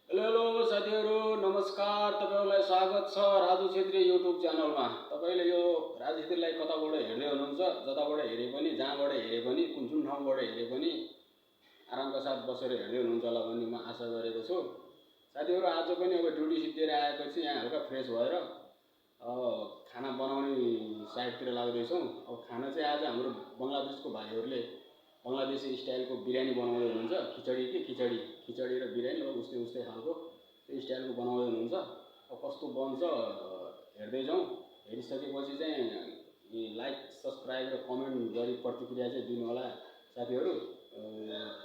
Hello hello साथीहरु नमस्कार तपाईहरुलाई स्वागत छ राजु छेत्री युट्युब च्यानलमा। तपाईले यो राजु छेत्रीलाई कताबाट हेर्दै हुनुहुन्छ, जताबाट हेरे पनि, जहाँबाट हेरे पनि, कुन ठाउँबाट हेरे पनि आरामका साथ बसेर हेर्दै हुनुहुन्छ होला भन्ने म आशा गरेको छु। साथीहरु आज पनि अब ड्युटी सिद्धिएर आएपछि यहाँ हल्का फ्रेश भएर खाना बनाउने साइडतिर लाग्दै छौं। अब खाना चाहिँ आज हाम्रो बंगलादेशको भाइहरुले बंगलादेशी स्टाइलको बिरयानी बनाउँदै हुनुहुन्छ। खिचडी र बिरयानी अब उस्तै खालको त्यो स्टाइलको बनाउँदै हुनुहुन्छ। अब कस्तो बन्छ हेर्दै जाउँ। हेरिसकेपछि चाहिँ लाइक सब्स्क्राइब र कमेन्ट गरी प्रतिक्रिया चाहिँ दिनु होला साथीहरु।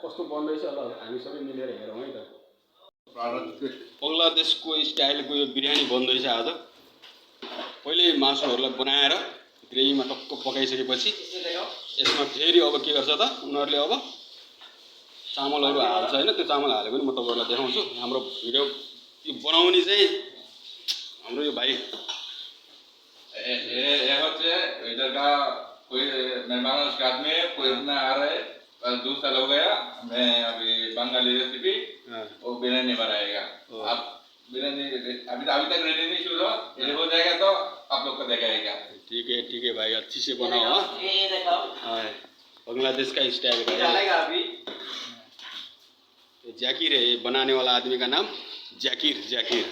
कस्तो बन्दैछ ल हामी सबै मिलेर हेरौँ है त। बंगलादेशको स्टाइलको यो बिरयानी बन्दैछ आज। पहिले मासुहरुलाई बनाएर ग्रेभीमा टक्क पकाइसकेपछि यसमा फेरि अब के गर्छ त उनीहरुले अब चामलहरु हाल्छ हैन। त्यो चामल हालेको पनि म तपाईहरुलाई देखाउँछु। हाम्रो भिडियो यो बनाउने चाहिँ हाम्रो यो भाइ ये होते इधर का कोई मेहमान उसके आदमी कोई इतना आ रहा है 2 साल हो गया। मैं अभी बंगाली रेसिपी वो बिरयानी बनाएगा। आप बिरयानी अभी तक रेडी नहीं शुरू ये हो जाएगा तो आप लोग को दिखाएगा। ठीक है भाई, अच्छी से बनाओ। हाँ ये देखो बांग्लादेश का स्टाइल का चलेगा। अभी जाकिर है बनाने वाला आदमी का नाम जाकिर।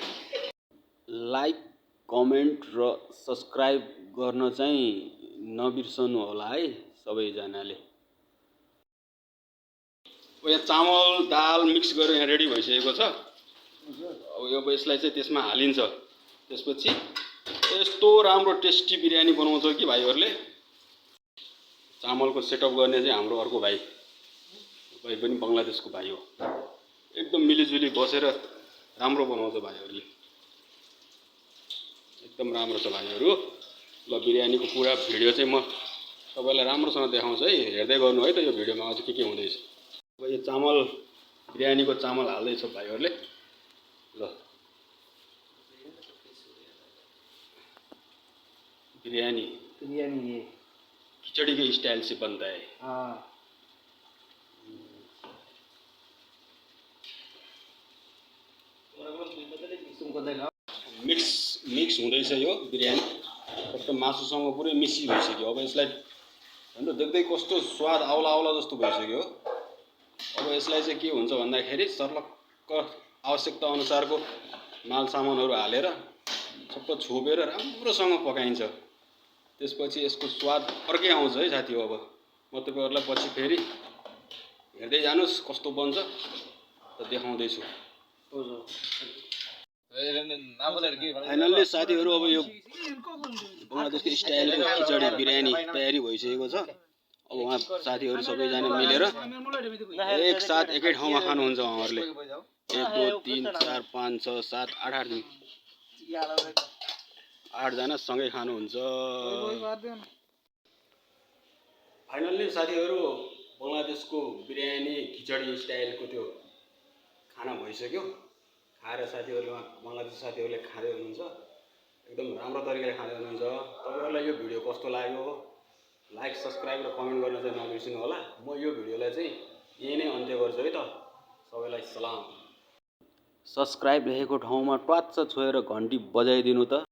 लाइक कमेन्ट र सब्स्क्राइब गर्न चाहिँ नबिर्सनु होला है सबैजनाले। यहाँ चामल दाल मिक्स गरेर यहाँ रेडी भइसकेको छ। अब यसलाई चाहिँ त्यसमा हालिन्छ। त्यसपछि यस्तो राम्रो टेस्टी बिरयानी बनाउँछ कि भाइहरुले। चामलको सेटअप गर्ने चाहिँ हाम्रो अर्को भाइ पनि बंगलादेशको भाइ हो। एकदम मिलिजुली बसेर राम्रो बनाउँछ भाइहरुले। एकदम राम्रो छ भाइहरु। ल बिरयानीको पुरा भिडियो चाहिँ म तपाईलाई राम्रोसँग देखाउँछु है। हेर्दै गर्नु है त यो भिडियोमा अझ के हुँदैछ। अब यो चामल बिरयानीको चामल हाल्दै छ भाइहरुले। ल बिरयानी ये खिचड़ी के स्टाइल से बनता है। मिक्स हुँदैछ यो बिरयानी। एकदम मासुसँग पुरै मिक्स भइसक्यो। अब यसलाई हेर्नु देख्दै कस्तो स्वाद आउला जस्तो भइसक्यो। अब यसलाई चाहिँ के हुन्छ भन्दाखेरि सर्लक्क आवश्यकता अनुसारको माल सामानहरु हालेर सबै छोपेर राम्रोसँग पकाइन्छ। त्यसपछि यसको स्वाद अर्कै आउँछ है साथी। अब म तपाईहरुलाई पछि फेरि हेर्दै जानुस् कस्तो बन्छ त देखाउँदै छु। फाइनल्ली साथीहरु अब यो बंगलादेशको स्टाइलको खिचडी बिरयानी तयारी भइसकेको छ। अब उहाँ साथीहरु सबैजना मिलेर एक साथ एकै ठाउँमा खानुहुन्छ उहाँहरुले। 1 2 3 4 5 6 7 8 जना सँगै खानुहुन्छ। फाइनल्ली साथीहरु बंगलादेशको बिरयानी खिचडी स्टाइलको त्यो खाना भइसक्यो। खाएर साथीहरुले बंगलादेश साथीहरुले खादै हुनुहुन्छ। एकदम राम्रो तरिकाले खादै हुनुहुन्छ। तपाईहरुलाई यो भिडियो कस्तो लाग्यो लाइक सब्स्क्राइब र कमेन्ट गर्न चाहिँ नबिर्सनु होला। म यो भिडियोलाई चाहिँ यही नै अन्त्य गर्छु है त। सबैलाई सलाम। सब्स्क्राइब लेखेको ठाउँमा ट्वाच्च छोएर घण्टी बजाइदिनु त।